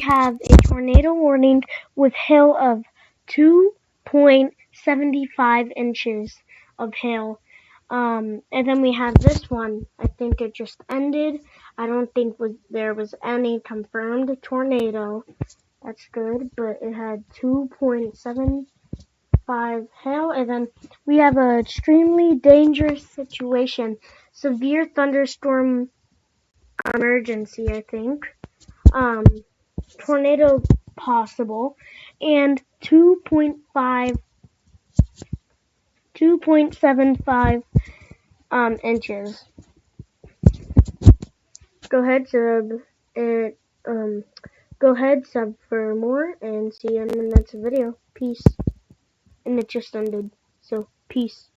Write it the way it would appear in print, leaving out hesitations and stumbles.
have a tornado warning with hail of 2.75 inches of hail. And then we have this one. I think it just ended. I don't think there was any confirmed tornado. That's good, but it had 2.75 hail. And then we have an extremely dangerous situation. Severe thunderstorm emergency, I think. Tornado possible. And 2.75 inches. Go ahead, sub for more, and see you in the next video. Peace. And it just ended, so peace.